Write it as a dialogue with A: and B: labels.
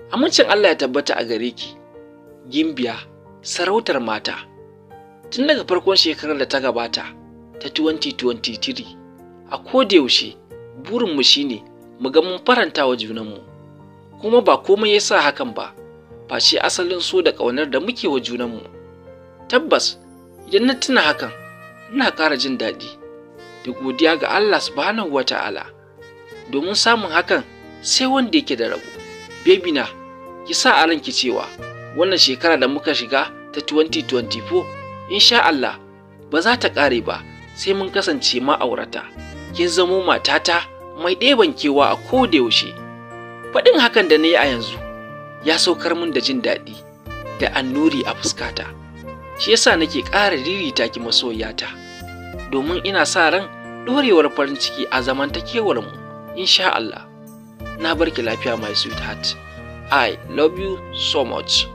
A: Amincin Allah ya tabbata a gare ki, Gimbiya, sarautar mata. Tun daga farkon shekarar da ta gabata ta 2023, a kodayaushe burinmu shine mu ga mun faranta wa junanmu, kuma ba komai ya sa hakan ba, face asalin so da ƙaunar da muke wa junanmu. Tabbas, idan na tuna hakan, ina ƙara jin daɗi da godiya ga Allah subhanahu wa ta'ala, domin samun hakan sai wanda yake da rabo. Baby na, ki sa a ranki cewa wannan shekara da muka shiga ta 2024, insha Allah ba za ta ƙare ba sai mun kasance ma'aurata. Kin zamo matata mai ɗeban kewa a koda yaushe. Faɗin hakan da na yi a yanzu ya saukar min da jin daɗi da annuri a fuskata. Shi yasa nake ƙara ririta ki masoyata, domin ina sa ran ɗorewar farin ciki a zamantakewar mu, insha Allah. Na barki lafiya, my sweetheart. I love you so much.